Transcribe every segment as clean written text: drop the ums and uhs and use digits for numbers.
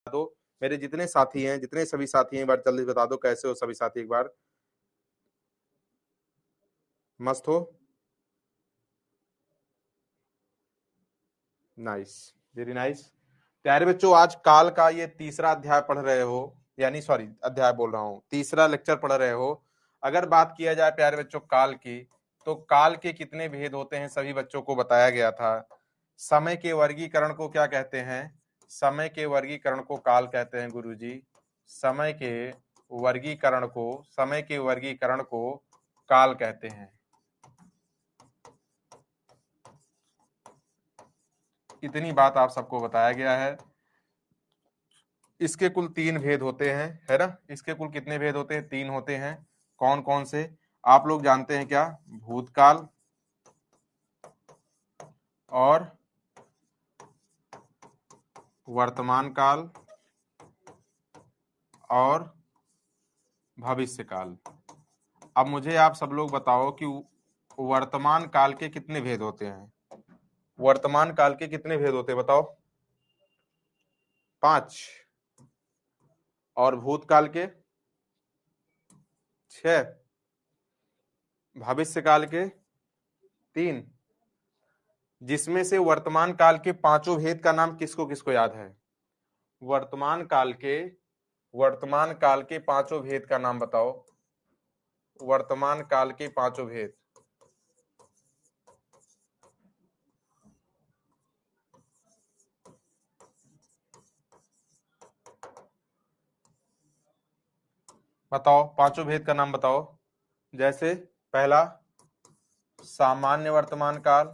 दो। मेरे जितने साथी हैं, जितने सभी साथी हैं, एक बार जल्दी बता दो कैसे हो सभी साथी। एक बार मस्त हो? Nice, very nice. प्यारे बच्चों, आज काल का ये तीसरा अध्याय पढ़ रहे हो, यानी सॉरी अध्याय बोल रहा हूँ, तीसरा लेक्चर पढ़ रहे हो। अगर बात किया जाए प्यारे बच्चों काल की, तो काल के कितने भेद होते हैं सभी बच्चों को बताया गया था। समय के वर्गीकरण को क्या कहते हैं? समय के वर्गीकरण को काल कहते हैं गुरुजी। समय के वर्गीकरण को काल कहते हैं। इतनी बात आप सबको बताया गया है। इसके कुल 3 भेद होते हैं, है ना? इसके कुल कितने भेद होते हैं? 3 होते हैं। कौन कौन से आप लोग जानते हैं क्या? भूतकाल और वर्तमान काल और भविष्य काल। अब मुझे आप सब लोग बताओ कि वर्तमान काल के कितने भेद होते हैं? वर्तमान काल के कितने भेद होते हैं बताओ? 5। और भूतकाल के 6। भविष्य काल के 3। जिसमें से वर्तमान काल के 5 भेद का नाम किसको किसको याद है? वर्तमान काल के 5 भेद का नाम बताओ। वर्तमान काल के 5 भेद। बताओ, 5 भेद का नाम बताओ। जैसे पहला सामान्य वर्तमान काल,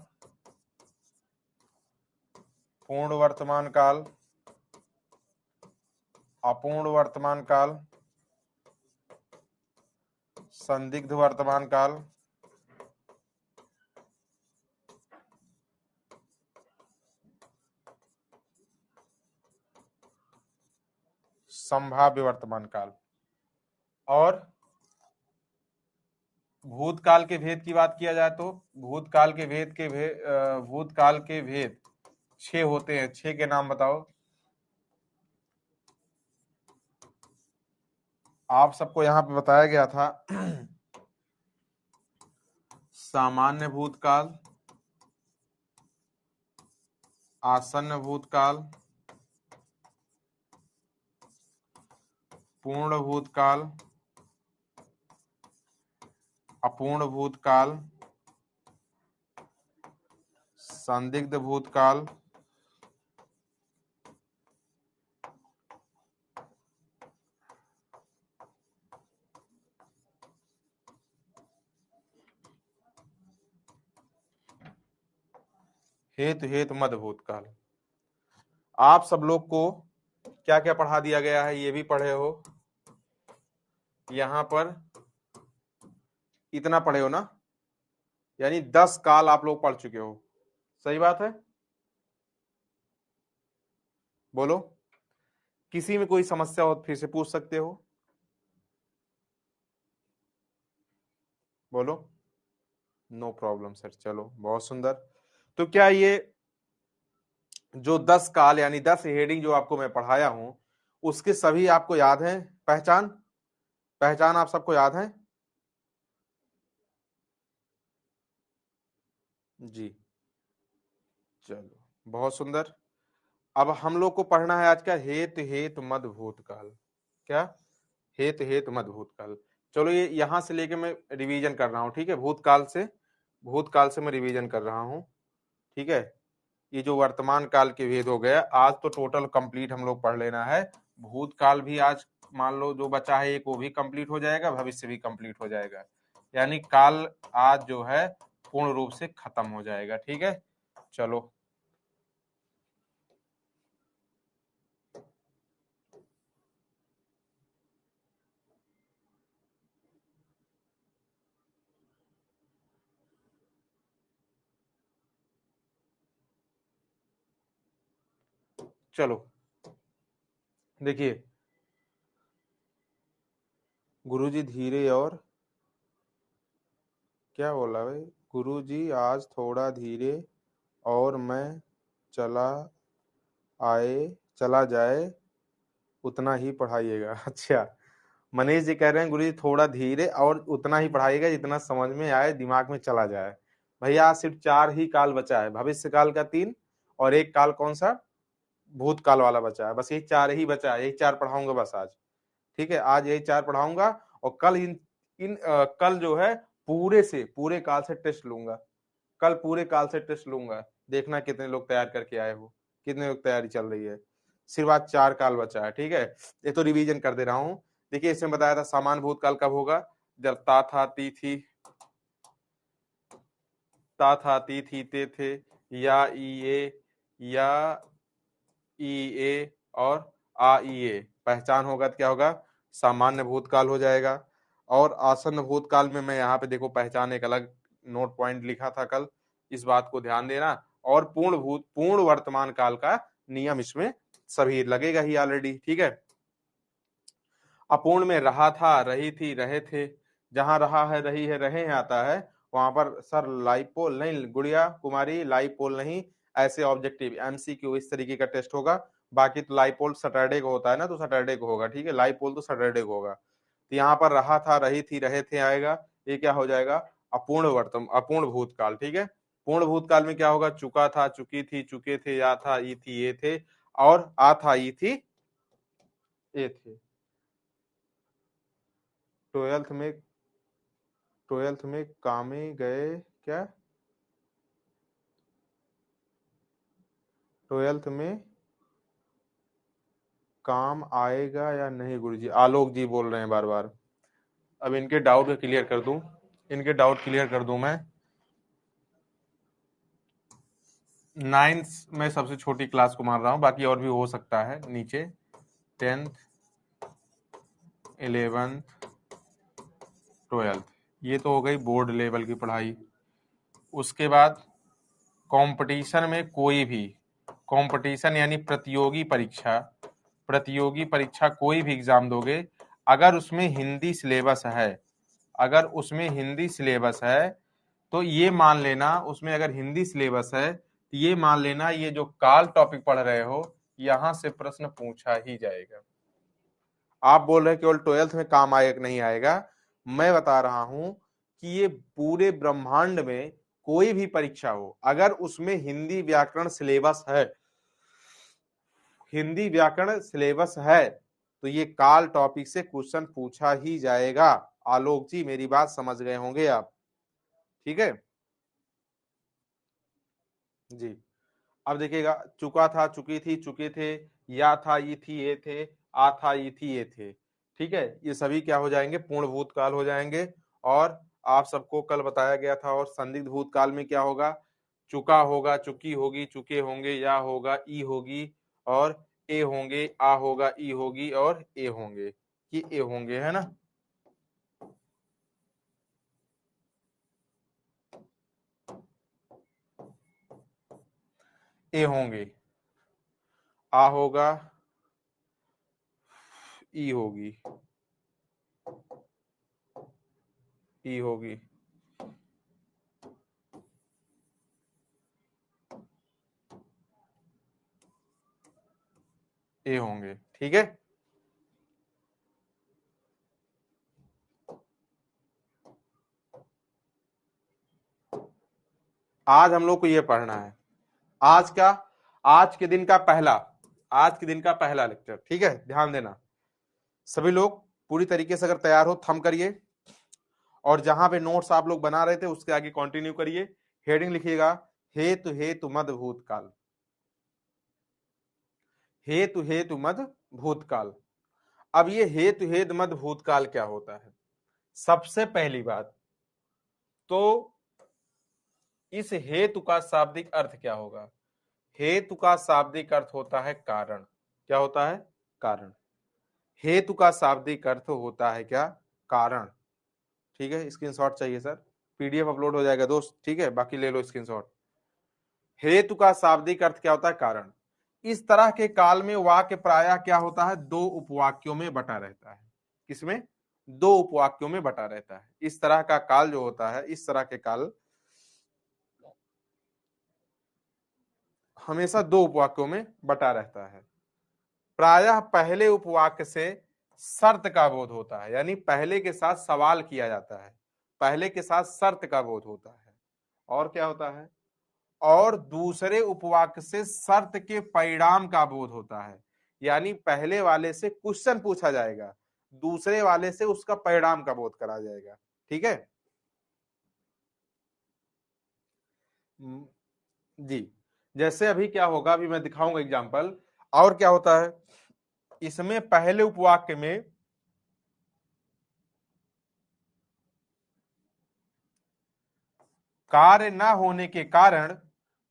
पूर्ण वर्तमान काल, अपूर्ण वर्तमान काल, संदिग्ध वर्तमान काल, संभाव्य वर्तमान काल। और भूतकाल के भेद की बात किया जाए तो भूतकाल के भेद 6 होते हैं। 6 के नाम बताओ। आप सबको यहाँ पे बताया गया था सामान्य भूतकाल, आसन्न भूतकाल, पूर्ण भूतकाल, अपूर्ण भूतकाल, संदिग्ध भूतकाल, हेतु मध्य भूतकाल। आप सब लोग को क्या क्या पढ़ा दिया गया है ये भी पढ़े हो। यहां पर इतना पढ़े हो ना, यानी 10 काल आप लोग पढ़ चुके हो। सही बात है? बोलो, किसी में कोई समस्या हो फिर से पूछ सकते हो। बोलो, नो प्रॉब्लम सर। चलो बहुत सुंदर। तो क्या ये जो 10 काल यानी 10 हेडिंग जो आपको मैं पढ़ाया हूं, उसके सभी आपको याद हैं? पहचान आप सबको याद है? जी, चलो बहुत सुंदर। अब हम लोग को पढ़ना है आज का हेतु मध्य भूतकाल। क्या? हेतु मध्य भूतकाल। चलो ये यहां से लेके मैं रिवीजन कर रहा हूँ, ठीक है? भूतकाल से मैं रिवीजन कर रहा हूँ, ठीक है? ये जो वर्तमान काल के भेद हो गया, आज तो टोटल कंप्लीट हम लोग पढ़ लेना है। भूतकाल भी आज मान लो जो बचा है एक वो भी कंप्लीट हो जाएगा, भविष्य भी कंप्लीट हो जाएगा, यानी काल आज जो है पूर्ण रूप से खत्म हो जाएगा, ठीक है? चलो चलो देखिए गुरुजी धीरे। और क्या बोला भाई? गुरुजी आज थोड़ा धीरे और मैं चला चला जाए उतना ही पढ़ाइएगा। अच्छा, मनीष जी कह रहे हैं गुरु जी थोड़ा धीरे और उतना ही पढ़ाइएगा जितना समझ में आए, दिमाग में चला जाए। भैया आज सिर्फ 4 ही काल बचा है, भविष्य काल का 3 और एक काल कौन सा, भूतकाल वाला बचा है। बस यही 4 ही बचा है, यही 4 पढ़ाऊंगा बस आज। ठीक है, आज यही 4 पढ़ाऊंगा और कल कल जो है पूरे काल से टेस्ट लूंगा। कल पूरे काल से टेस्ट लूंगा, देखना कितने लोग तैयार करके आए हो, कितने लोग तैयारी चल रही है। सिर्फ आज 4 काल बचा है। ठीक है, ये तो रिवीजन कर दे रहा हूं। देखिए इसमें बताया था सामान्य भूतकाल कब होगा, जब ता था ती थी, ता था ती थी ते थे, या ई ए और आ ई ए पहचान होगा तो क्या होगा, सामान्य भूतकाल हो जाएगा। और आसन्न भूतकाल में मैं यहाँ पे देखो पहचान एक अलग नोट पॉइंट लिखा था कल, इस बात को ध्यान देना। और पूर्ण वर्तमान काल का नियम इसमें सभी लगेगा ही ऑलरेडी। ठीक है, अपूर्ण में रहा था, रही थी, रहे थे। जहां रहा है, रही है, रहे हैं आता है, वहां पर सर लाइपोल नहीं, गुड़िया कुमारी लाइपोल नहीं, ऐसे ऑब्जेक्टिव एमसीक्यू इस तरीके का टेस्ट होगा। बाकी तो लाइपोल सैटरडे को होता है ना, तो सैटरडे को होगा। ठीक है, लाइपोल तो सैटरडे को होगा। तो यहाँ पर रहा था, रही थी, रहे थे आएगा, ये क्या हो जाएगा, अपूर्ण भूतकाल। ठीक है, पूर्ण भूतकाल में क्या होगा, चुका था, चुकी थी, चुके थे, या था, ई थी, ये थे, और आ था, ई थी, ये थे। ट्वेल्थ में कामे गए क्या, ट्वेल्थ में काम आएगा या नहीं गुरुजी, आलोक जी बोल रहे हैं बार बार। अब इनके डाउट क्लियर कर दूं, इनके डाउट क्लियर कर दूं मैं। 9th में सबसे छोटी क्लास को मान रहा हूं, बाकी और भी हो सकता है नीचे। 10th 11th 12th, ये तो हो गई बोर्ड लेवल की पढ़ाई। उसके बाद कंपटीशन में कोई भी कंपटीशन यानी प्रतियोगी परीक्षा कोई भी एग्जाम दोगे, अगर उसमें हिंदी सिलेबस है, अगर उसमें हिंदी सिलेबस है तो ये मान लेना, उसमें अगर हिंदी सिलेबस है तो ये मान लेना, ये जो काल टॉपिक पढ़ रहे हो यहां से प्रश्न पूछा ही जाएगा। आप बोल रहे हैं केवल 12th में काम आएगा नहीं आएगा, मैं बता रहा हूं कि ये पूरे ब्रह्मांड में कोई भी परीक्षा हो, अगर उसमें हिंदी व्याकरण सिलेबस है, हिंदी व्याकरण सिलेबस है, तो ये काल टॉपिक से क्वेश्चन पूछा ही जाएगा। आलोक जी मेरी बात समझ गए होंगे आप। ठीक है जी, अब देखिएगा, चुका था, चुकी थी, चुके थे, या था, ये थी, ये थे, आ था, ये थी, ये थे। ठीक है, ये सभी क्या हो जाएंगे, पूर्ण भूतकाल हो जाएंगे। और आप सबको कल बताया गया था, और संदिग्ध भूतकाल में क्या होगा, चुका होगा, चुकी होगी, चुके होंगे, या होगा, ई होगी, और ए होंगे, आ होगा, ई होगी, और ए होंगे, कि ए होंगे, है ना। ए होंगे, आ होगा, ई होगी, ई होगी, ए होंगे। ठीक है, आज हम लोग को ये पढ़ना है, आज का आज के दिन का पहला आज के दिन का पहला लेक्चर। ठीक है, ध्यान देना सभी लोग, पूरी तरीके से अगर तैयार हो थम करिए, और जहां पे नोट्स आप लोग बना रहे थे उसके आगे कंटिन्यू करिए। हेडिंग लिखिएगा, हेतु हेतु मद भूतकाल, हेतु हेतु मद भूतकाल। अब ये हेतु हेतु मद भूतकाल क्या होता है, सबसे पहली बात तो इस हेतु का शाब्दिक अर्थ क्या होगा। हेतु का शाब्दिक अर्थ होता है कारण। क्या होता है, कारण। हेतु का शाब्दिक अर्थ होता है क्या, कारण। ठीक है, स्क्रीनशॉट चाहिए सर, पीडीएफ अपलोड हो जाएगा दोस्त। ठीक है, बाकी ले लो स्क्रीनशॉट। हेतु का शाब्दिक अर्थ क्या होता है, कारण। इस तरह के काल में वाक्य प्रायः क्या होता है, दो उपवाक्यों में बटा रहता है। किसमें, दो उपवाक्यों में बटा रहता है। इस तरह का काल जो होता है, इस तरह के काल हमेशा दो उपवाक्यों में बटा रहता है। प्रायः पहले उपवाक्य से शर्त का बोध होता है, यानी पहले के साथ सवाल किया जाता है, पहले के साथ शर्त का बोध होता है। और क्या होता है? और दूसरे उपवाक्य से शर्त के परिणाम का बोध होता है, यानी पहले वाले से क्वेश्चन पूछा जाएगा, दूसरे वाले से उसका परिणाम का बोध करा जाएगा। ठीक है जी। जैसे अभी क्या होगा, अभी मैं दिखाऊंगा एग्जांपल। और क्या होता है इसमें, पहले उपवाक्य में कार्य न होने के कारण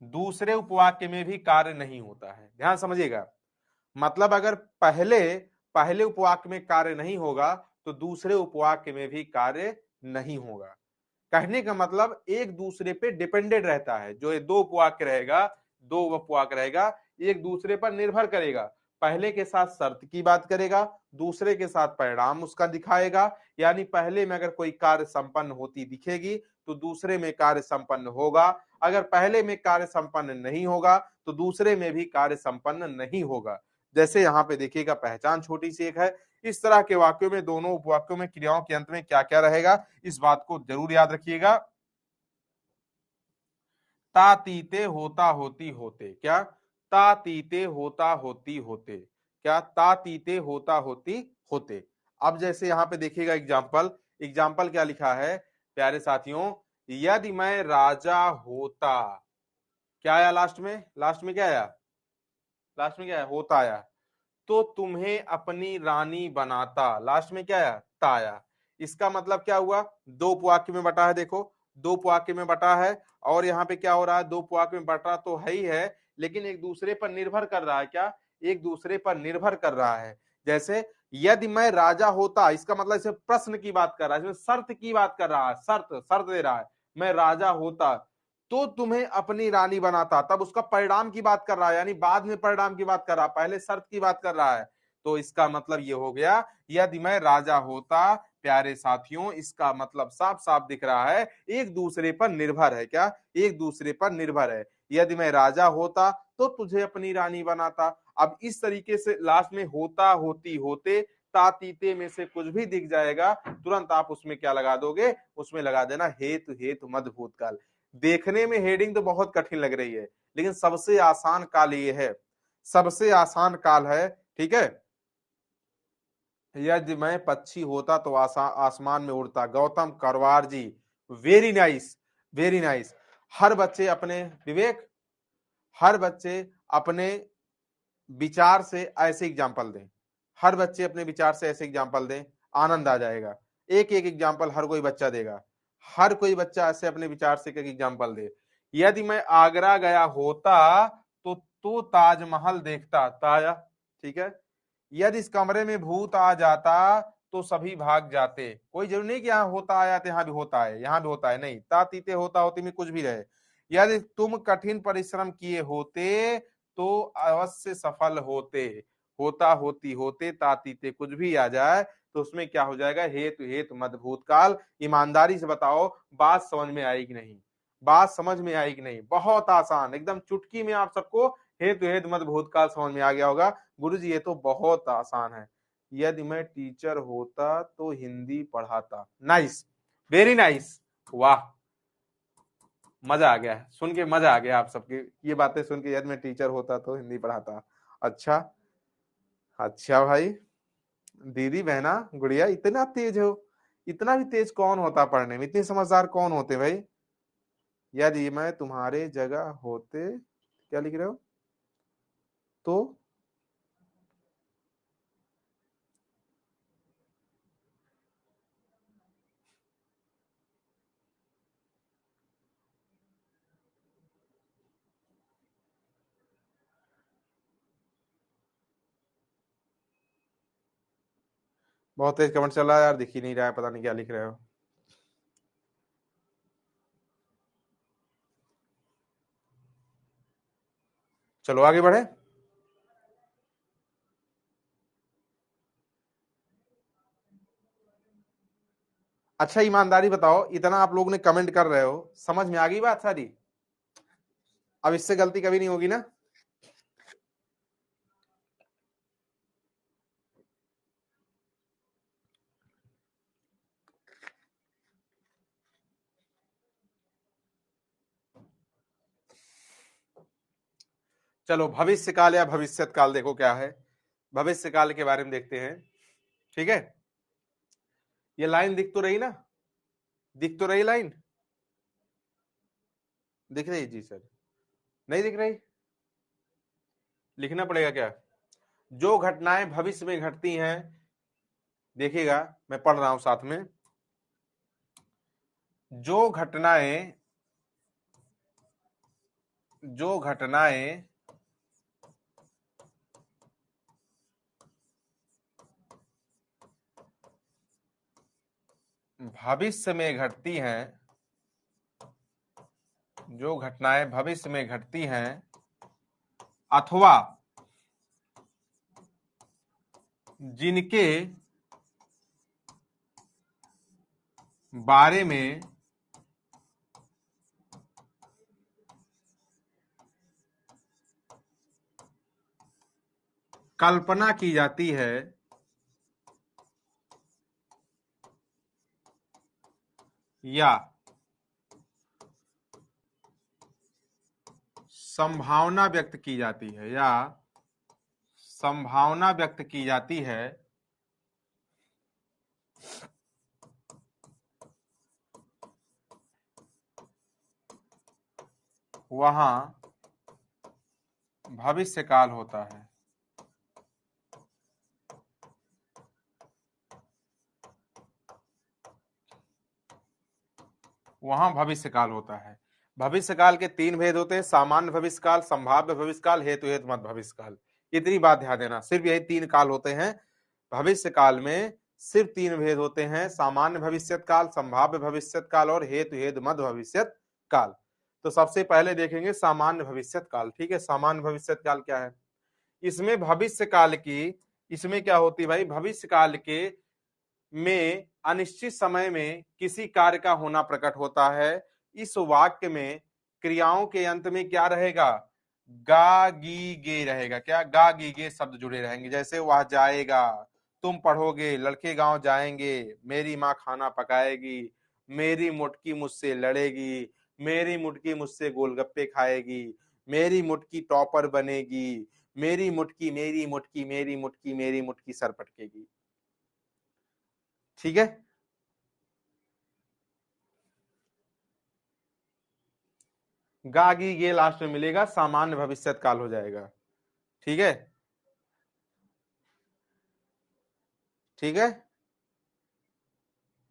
दूसरे उपवाक्य में भी कार्य नहीं होता है। ध्यान समझिएगा, मतलब अगर पहले पहले उपवाक्य में कार्य नहीं होगा तो दूसरे उपवाक्य में भी कार्य नहीं होगा। कहने का मतलब एक दूसरे पे डिपेंडेंट रहता है। जो ये दो उपवाक्य रहेगा, दो उपवाक्य रहेगा, एक दूसरे पर निर्भर करेगा। पहले के साथ शर्त की बात करेगा, दूसरे के साथ परिणाम उसका दिखाएगा। यानी पहले में अगर कोई कार्य संपन्न होती दिखेगी तो दूसरे में कार्य संपन्न होगा, अगर पहले में कार्य संपन्न नहीं होगा तो दूसरे में भी कार्य संपन्न नहीं होगा। जैसे यहाँ पे देखिएगा, पहचान छोटी सी एक है। इस तरह के वाक्यों में, दोनों उपवाक्यों में क्रियाओं के अंत में क्या क्या रहेगा, इस बात को जरूर याद रखिएगा। तातीते होता होती होते, क्या? तातीते होता होती होते, क्या? तातीते होता होती होते। अब जैसे यहाँ पे देखिएगा एग्जाम्पल, एग्जाम्पल क्या लिखा है प्यारे साथियों, यदि मैं राजा होता, क्या आया लास्ट में? लास्ट में क्या आया? लास्ट में क्या आया? होता आया। तो तुम्हें अपनी रानी बनाता, लास्ट में क्या आया? ता आया। इसका मतलब क्या हुआ? दो उपवाक्य में बटा है, देखो दो उपवाक्य में बटा है। और यहाँ पे क्या हो रहा है? दो उपवाक्य में बटा तो है ही है, लेकिन एक दूसरे पर निर्भर कर रहा है। क्या? एक दूसरे पर निर्भर कर रहा है। जैसे यदि मैं राजा होता, इसका मतलब इसे प्रश्न की बात कर रहा है, इसमें शर्त की बात कर रहा है, शर्त शर्त दे रहा है। मैं राजा होता तो तुम्हें अपनी रानी बनाता, तब उसका परिणाम की बात कर रहा है, यानी बाद में परिणाम की बात कर रहा है, पहले शर्त की बात कर रहा है। तो इसका मतलब ये हो गया, यदि मैं राजा होता। प्यारे साथियों, इसका मतलब साफ साफ दिख रहा है, एक दूसरे पर निर्भर है। क्या? एक दूसरे पर निर्भर है। यदि मैं राजा होता तो तुझे अपनी रानी बनाता। अब इस तरीके से लास्ट में होता, होती, होते, तातीते में से कुछ भी दिख जाएगा, तुरंत आप उसमें क्या लगा दोगे? उसमें लगा देना हेतु हेतु मध्य भूतकाल। देखने में हेडिंग तो बहुत कठिन लग रही है, लेकिन सबसे आसान काल ये है, सबसे आसान काल है। ठीक है, यदि मैं पक्षी होता तो आसमान में उड़ता। गौतम करवार जी, वेरी नाइस, वेरी नाइस। हर बच्चे अपने विवेक, हर बच्चे अपने विचार से ऐसे एग्जाम्पल दें, हर बच्चे अपने विचार से ऐसे एग्जाम्पल दें, आनंद आ जाएगा। एक एक एग्जाम्पल हर कोई बच्चा देगा, हर कोई बच्चा ऐसे अपने विचार से एक एग्जाम्पल दे। यदि मैं आगरा गया होता तो ताजमहल देखता, ताया। ठीक है, यदि इस कमरे में भूत आ जाता तो सभी भाग जाते। कोई जरूरी नहीं कि यहाँ होता आया तो यहाँ भी होता है, यहाँ भी होता है, नहीं, तातीते होता होती में कुछ भी रहे। यदि तुम कठिन परिश्रम किए होते तो अवश्य सफल होते। होता, होती, होते, तातीते कुछ भी आ जाए तो उसमें क्या हो जाएगा? हेतु हेतु मध्य भूतकाल। ईमानदारी से बताओ, बात समझ में आई कि नहीं? बात समझ में आई कि नहीं? बहुत आसान, एकदम चुटकी में आप सबको हेतु हेतु मध्य भूतकाल समझ में आ गया होगा। गुरुजी ये तो बहुत आसान है। यदि मैं टीचर होता तो हिंदी पढ़ाता। नाइस, वेरी नाइस, वाह, मजा आ गया, सुन के मजा आ गया आप सबके ये बातें सुन के। यदि मैं टीचर होता तो हिंदी पढ़ाता। अच्छा, अच्छा भाई, दीदी बहना गुड़िया, इतना तेज हो? इतना भी तेज कौन होता पढ़ने में? इतने समझदार कौन होते भाई? यदि मैं तुम्हारे जगह होते, क्या लिख रहे हो? तो बहुत तेज कमेंट चल रहा है यार, दिख ही नहीं रहा है, पता नहीं क्या लिख रहे हो। चलो आगे बढ़े। अच्छा ईमानदारी बताओ, इतना आप लोग ने कमेंट कर रहे हो, समझ में आ गई बात सारी? अब इससे गलती कभी नहीं होगी ना? चलो भविष्य काल या भविष्यत काल देखो क्या है, भविष्य काल के बारे में देखते हैं। ठीक है, ये लाइन दिख तो रही ना, दिख तो रही लाइन, दिख रही जी सर, नहीं दिख रही, लिखना पड़ेगा क्या? जो घटनाएं भविष्य में घटती हैं, देखिएगा मैं पढ़ रहा हूं साथ में, जो घटनाएं भविष्य में घटती हैं, जो घटनाएं भविष्य में घटती हैं अथवा जिनके बारे में कल्पना की जाती है या संभावना व्यक्त की जाती है, या संभावना व्यक्त की जाती है, वहां भविष्य काल होता है। वहां भविष्य काल होता है। भविष्य काल के तीन भेद होते हैं, सामान्य भविष्य काल, संभाव्य भविष्य काल, हेतु हेतु मत भविष्य काल। इतनी बात ध्यान देना, सिर्फ यही तीन काल होते हैं भविष्य काल में, सिर्फ तीन भेद होते हैं, सामान्य भविष्यत काल, संभाव्य भविष्यत काल और हेतु हेतु मत भविष्यत काल। तो सबसे पहले देखेंगे सामान्य भविष्यत काल। ठीक है, सामान्य भविष्यत काल क्या है? इसमें भविष्य काल की, इसमें क्या होती है भाई, भविष्य काल के में अनिश्चित समय में किसी कार्य का होना प्रकट होता है। इस वाक्य में क्रियाओं के अंत में क्या रहेगा? गा गी गे रहेगा। क्या? गा गी गे शब्द जुड़े रहेंगे। जैसे वह जाएगा, तुम पढ़ोगे, लड़के गांव जाएंगे, मेरी माँ खाना पकाएगी, मेरी मुटकी मुझसे लड़ेगी, मेरी मुटकी मुझसे गोलगप्पे खाएगी, मेरी मुटकी टॉपर बनेगी, मेरी मुटकी मेरी मुटकी मेरी मुटकी मेरी मुटकी सर पटकेगी। ठीक है, गागी ये लास्ट में मिलेगा, सामान्य भविष्यत काल हो जाएगा। ठीक है, ठीक है,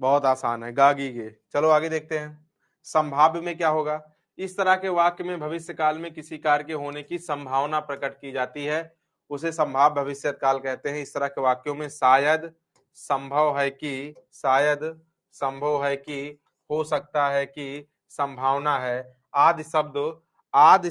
बहुत आसान है, गागी गे। चलो आगे देखते हैं, संभाव्य में क्या होगा? इस तरह के वाक्य में भविष्य काल में किसी कार्य के होने की संभावना प्रकट की जाती है, उसे संभाव्य भविष्यत काल कहते हैं। इस तरह के वाक्यों में शायद, संभव है कि, शायद, संभव है कि, हो सकता है कि, संभावना है, आदि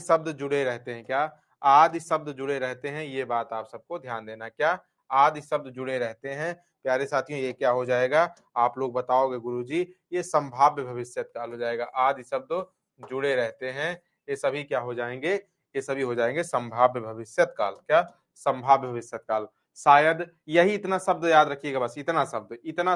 शब्द जुड़े रहते हैं। क्या? आदि शब्द जुड़े रहते हैं, ये बात आप सबको ध्यान देना। क्या? आदि शब्द जुड़े रहते हैं। प्यारे साथियों, ये क्या हो जाएगा? आप लोग बताओगे गुरुजी, ये संभाव्य भविष्यत काल हो जाएगा। आदि शब्द जुड़े रहते हैं, ये सभी क्या हो जाएंगे? ये सभी हो जाएंगे संभाव्य भविष्यत काल। क्या? संभाव्य भविष्यत काल। शायद, यही इतना शब्द याद रखिएगा, बस इतना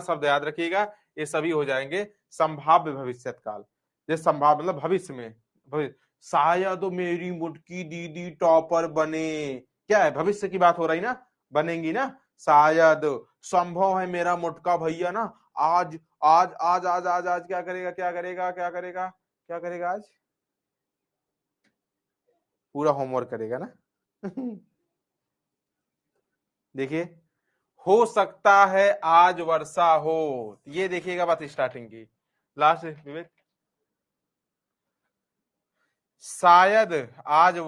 शब्द याद रखिएगा, ये सभी हो जाएंगे संभाव्य भविष्यत काल। ये संभाव्य मतलब भविष्य में, शायद मेरी मुटकी दीदी टॉपर बने, क्या है? भविष्य की बात हो रही ना, बनेंगी ना, शायद। संभव है मेरा मोटका भैया ना आज आज आज आज आज आज क्या करेगा, क्या करेगा, क्या करेगा, क्या करेगा आज? पूरा होमवर्क करेगा ना। देखिए, हो सकता है आज वर्षा हो, ये देखिएगा बात स्टार्टिंग की। लास्ट विवेक, शायद आज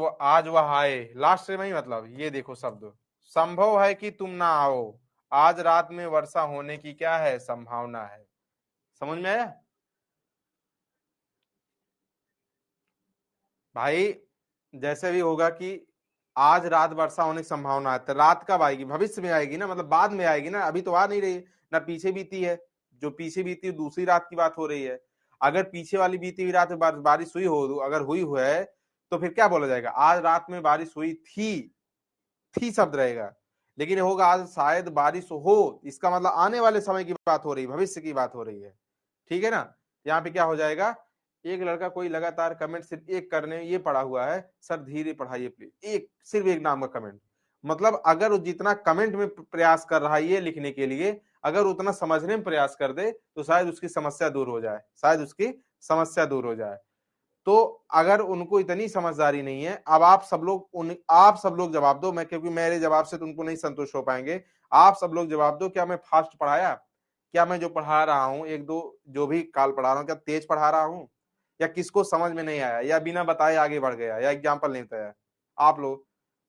वह आए, लास्ट में ही मतलब, ये देखो शब्द, संभव है कि तुम ना आओ, आज रात में वर्षा होने की क्या है? संभावना है। समझ में आया भाई? जैसे भी होगा कि आज रात वर्षा होने की संभावना है, तो रात कब आएगी? भविष्य में आएगी ना, मतलब बाद में आएगी ना, अभी तो आ नहीं रही ना, पीछे बीती है। जो पीछे बीती है दूसरी रात की बात हो रही है। अगर पीछे वाली बीती हुई रात में बारिश हुई हो, अगर हुई है, तो फिर क्या बोला जाएगा? आज रात में बारिश हुई थी शब्द रहेगा। लेकिन होगा आज शायद बारिश हो, इसका मतलब आने वाले समय की बात हो रही है, भविष्य की बात हो रही है। ठीक है ना? यहाँ पे क्या हो जाएगा? एक लड़का कोई लगातार कमेंट सिर्फ एक करने ये पड़ा हुआ है, सर धीरे पढ़ाइए प्लीज, एक सिर्फ एक नाम का कमेंट। मतलब अगर वो जितना कमेंट में प्रयास कर रहा है ये लिखने के लिए, अगर उतना समझने में प्रयास कर दे तो शायद उसकी समस्या दूर हो जाए, शायद उसकी समस्या दूर हो जाए। तो अगर उनको इतनी समझदारी नहीं है, अब आप सब लोग जवाब दो, मैं क्योंकि मेरे जवाब से तुमको नहीं संतुष्ट हो पाएंगे। आप सब लोग जवाब दो, क्या मैं फास्ट पढ़ाया, क्या मैं जो पढ़ा रहा हूँ एक दो जो भी काल पढ़ा रहा हूँ क्या तेज पढ़ा रहा हूँ, या किसको समझ में नहीं आया, या बिना बताए आगे बढ़ गया, या एग्जाम्पल नहीं बताया। आप लोग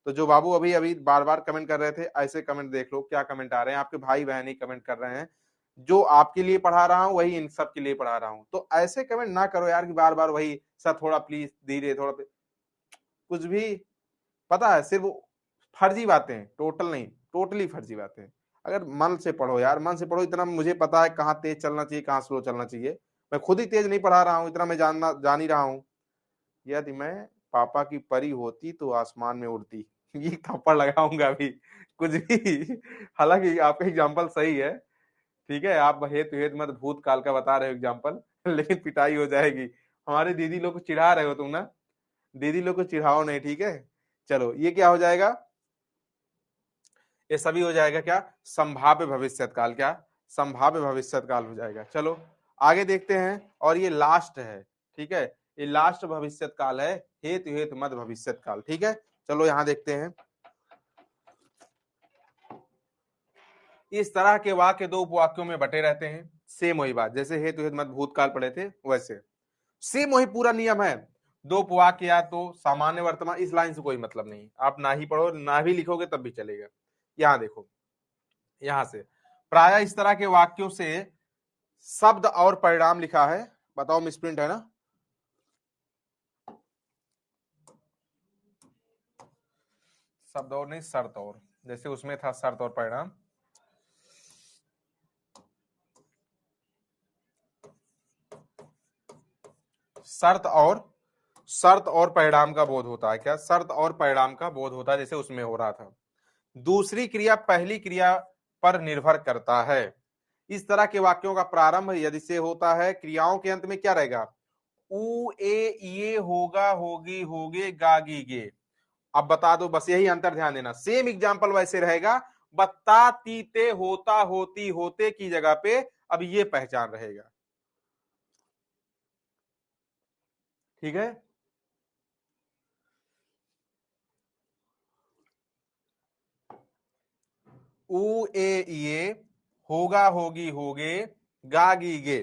तो जो बाबू अभी अभी बार बार कमेंट कर रहे थे, ऐसे कमेंट देख लो क्या कमेंट आ रहे हैं, आपके भाई बहन ही कमेंट कर रहे हैं। जो आपके लिए पढ़ा रहा हूँ वही इन सब के लिए पढ़ा रहा हूँ, तो ऐसे कमेंट ना करो यार कि बार बार वही सर थोड़ा प्लीज धीरे थोड़ा कुछ भी। पता है सिर्फ फर्जी बातें, टोटल नहीं, टोटली फर्जी बातें। अगर मन से पढ़ो यार, मन से पढ़ो, इतना मुझे पता है कहाँ तेज चलना चाहिए कहाँ स्लो चलना चाहिए। मैं खुद ही तेज नहीं पढ़ा रहा हूँ, इतना मैं जान ही रहा हूँ। यदि मैं पापा की परी होती तो आसमान में उड़ती, ये थप्पड़ लगाऊंगा अभी कुछ भी। हालांकि आपका एग्जाम्पल सही है, ठीक है, आप हेतु हेतु मत भूतकाल का बता रहे हो एग्जाम्पल, लेकिन पिटाई हो जाएगी। हमारे दीदी लोग को चिढ़ा रहे हो तुम ना, दीदी लोग को चिढ़ाओ नहीं, ठीक है। चलो ये क्या हो जाएगा, ये सभी हो जाएगा क्या, संभाव्य भविष्यत काल, क्या संभाव्य भविष्यत काल हो जाएगा। चलो आगे देखते हैं, और ये लास्ट है, ठीक है, ये लास्ट भविष्यत काल है, हेतु हेतु मत भविष्यत काल, ठीक है। चलो यहां देखते हैं, इस तरह के वाक्य दो उपवाक्यों में बटे रहते हैं, सेम वही बात, जैसे हेतु हेतु मत भूतकाल पढ़े थे वैसे सेम वही पूरा नियम है। दो उपवाक्य या तो सामान्य वर्तमान, इस लाइन से कोई मतलब नहीं, आप ना ही पढ़ो ना भी लिखोगे तब भी चलेगा। यहां देखो, यहां से प्राय इस तरह के वाक्यों से शब्द और परिणाम लिखा है, बताओ मिसप्रिंट है ना, शब्द और नहीं शर्त और, जैसे उसमें था शर्त और परिणाम, शर्त और परिणाम का बोध होता है, क्या शर्त और परिणाम का बोध होता है, जैसे उसमें हो रहा था। दूसरी क्रिया पहली क्रिया पर निर्भर करता है। इस तरह के वाक्यों का प्रारंभ यदि से होता है, क्रियाओं के अंत में क्या रहेगा, उ ए ये होगा होगी होगे गागी गे। अब बता दो, बस यही अंतर ध्यान देना, सेम एग्जांपल वैसे रहेगा, बता तीते होता होती होते की जगह पे अब ये पहचान रहेगा, ठीक है। उ ए ये होगा होगी होगे गागी गे,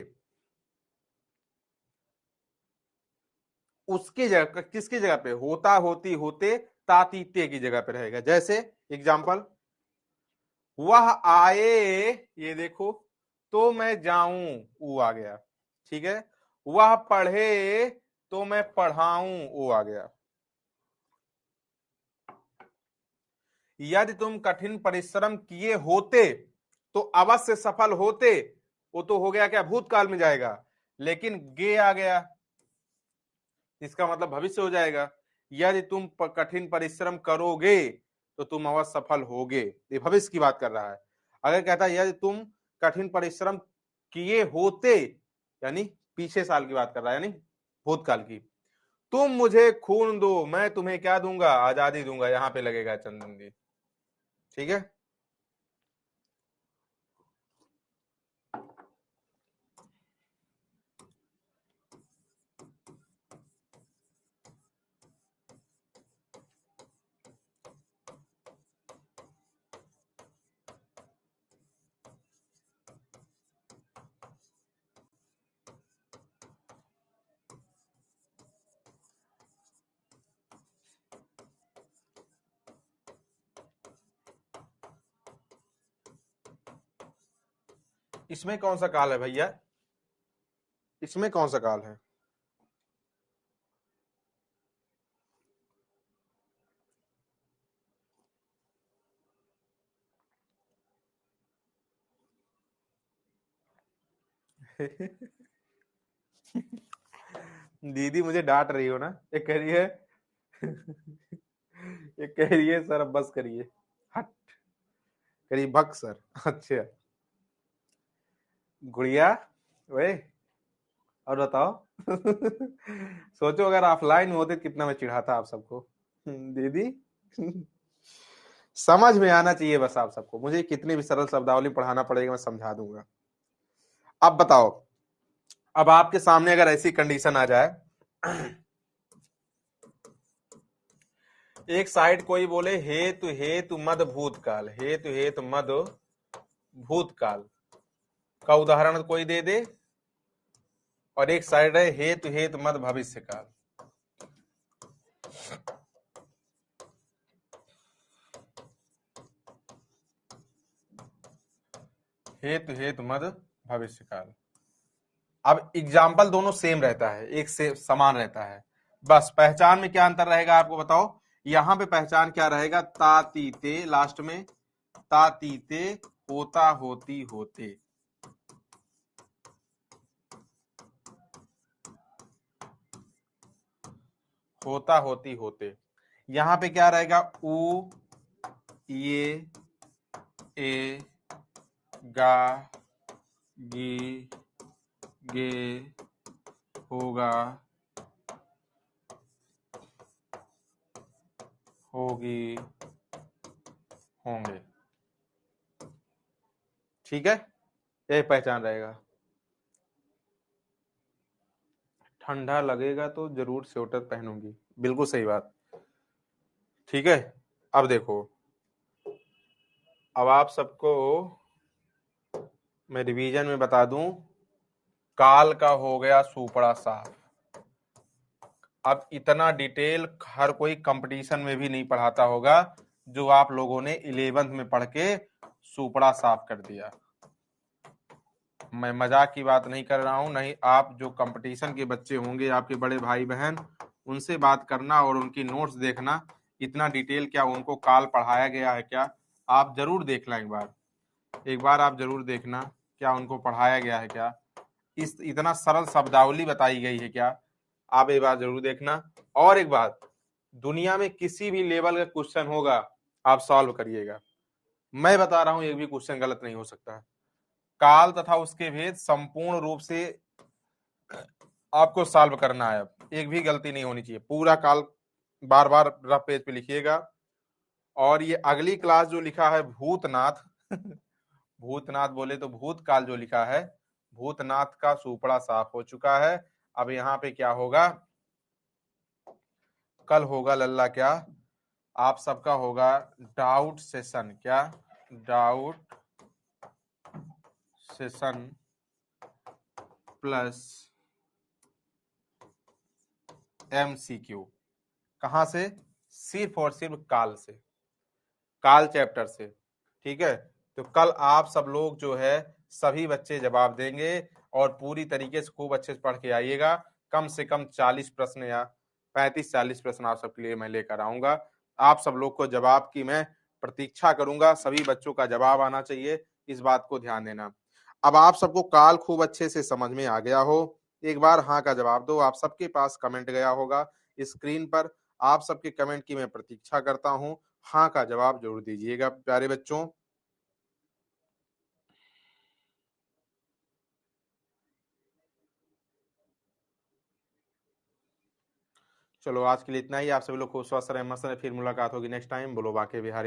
उसकी जगह किसकी जगह पे, होता होती होते तातीते की जगह पे रहेगा। जैसे एग्जांपल, वह आए ये देखो तो मैं जाऊं, ऊ आ गया, ठीक है। वह पढ़े तो मैं पढ़ाऊं, वो आ गया। यदि तुम कठिन परिश्रम किए होते तो अवश्य सफल होते, वो तो हो गया क्या, भूतकाल में जाएगा, लेकिन गे आ गया, इसका मतलब भविष्य हो जाएगा। यदि तुम कठिन परिश्रम करोगे तो तुम अवश्य सफल होगे, ये भविष्य की बात कर रहा है। अगर कहता है यदि तुम कठिन परिश्रम किए होते, यानी पीछे साल की बात कर रहा है, यानी भूतकाल की, तुम मुझे खून दो मैं तुम्हें क्या दूंगा, आजादी दूंगा, यहां पे लगेगा चंदन जी, ठीक है। इसमें कौन सा काल है भैया, इसमें कौन सा काल है। दीदी मुझे डांट रही हो ना, ये कह रही है, ये कह रही है सर अब बस करिए, हट, करिए भक सर। अच्छा गुड़िया, वे और बताओ, सोचो अगर ऑफलाइन होते कितना मैं चिढ़ाता आप सबको। दीदी समझ में आना चाहिए बस आप सबको, मुझे कितनी भी सरल शब्दावली पढ़ाना पड़ेगा मैं समझा दूंगा। अब बताओ, अब आपके सामने अगर ऐसी कंडीशन आ जाए, एक साइड कोई बोले हेतु हेतु मद भूतकाल, हेतु हेतु मद भूतकाल का उदाहरण कोई दे दे, और एक साइड है हेतु हेतु मद भविष्य काल। हेतु हेतु मद भविष्य काल। अब एग्जाम्पल दोनों सेम रहता है, एक से समान रहता है, बस पहचान में क्या अंतर रहेगा आपको बताओ। यहां पे पहचान क्या रहेगा, तातीते लास्ट में, तातीते होता होती होते, होता होती होते। यहां पे क्या रहेगा, उ ये ए गा गी गे होगा होगी होंगे। ठीक है, यही पहचान रहेगा। ठंडा लगेगा तो जरूर स्वेटर पहनूंगी, बिल्कुल सही बात। ठीक है, अब देखो, अब आप सबको मैं रिवीजन में बता दूं, काल का हो गया सुपड़ा साफ। अब इतना डिटेल हर कोई कंपटीशन में भी नहीं पढ़ाता होगा जो आप लोगों ने 11th में पढ़ के सुपड़ा साफ कर दिया। मैं मजाक की बात नहीं कर रहा हूं, नहीं, आप जो कंपटीशन के बच्चे होंगे, आपके बड़े भाई बहन, उनसे बात करना और उनकी नोट्स देखना, इतना डिटेल क्या उनको काल पढ़ाया गया है क्या, आप जरूर देख लें एक बार आप जरूर देखना क्या उनको पढ़ाया गया है क्या, इस इतना सरल शब्दावली बताई गई है क्या, आप एक बार जरूर देखना। और एक बात, दुनिया में किसी भी लेवल का क्वेश्चन होगा आप सॉल्व करिएगा, मैं बता रहा हूं एक भी क्वेश्चन गलत नहीं हो सकता। काल तथा उसके भेद संपूर्ण रूप से आपको सॉल्व करना है, एक भी गलती नहीं होनी चाहिए, पूरा काल बार बार रफ पेज पे लिखिएगा। और ये अगली क्लास जो लिखा है भूतनाथ भूतनाथ बोले तो भूतकाल जो लिखा है, भूतनाथ का सुपड़ा साफ हो चुका है। अब यहाँ पे क्या होगा, कल होगा लल्ला क्या, आप सबका होगा डाउट सेशन, क्या डाउट सेशन प्लस MCQ। कहां से, सिर्फ और सिर्फ काल से, काल चैप्टर से। ठीक है, तो कल आप सब लोग जो है सभी बच्चे जवाब देंगे और पूरी तरीके से खूब अच्छे से पढ़ के आइएगा। कम से कम 40 प्रश्न या 35-40 प्रश्न आप सबके लिए मैं लेकर आऊंगा। आप सब लोग को जवाब की मैं प्रतीक्षा करूंगा, सभी बच्चों का जवाब आना चाहिए, इस बात को ध्यान देना। अब आप सबको काल खूब अच्छे से समझ में आ गया हो, एक बार हाँ का जवाब दो। आप सबके पास कमेंट गया होगा स्क्रीन पर, आप सबके कमेंट की मैं प्रतीक्षा करता हूं, हाँ का जवाब जरूर दीजिएगा प्यारे बच्चों। चलो आज के लिए इतना ही, आप सभी लोग खूब स्वस्थ रहे, मस्त रहे, फिर मुलाकात होगी नेक्स्ट टाइम। बोलो बाके बिहारी।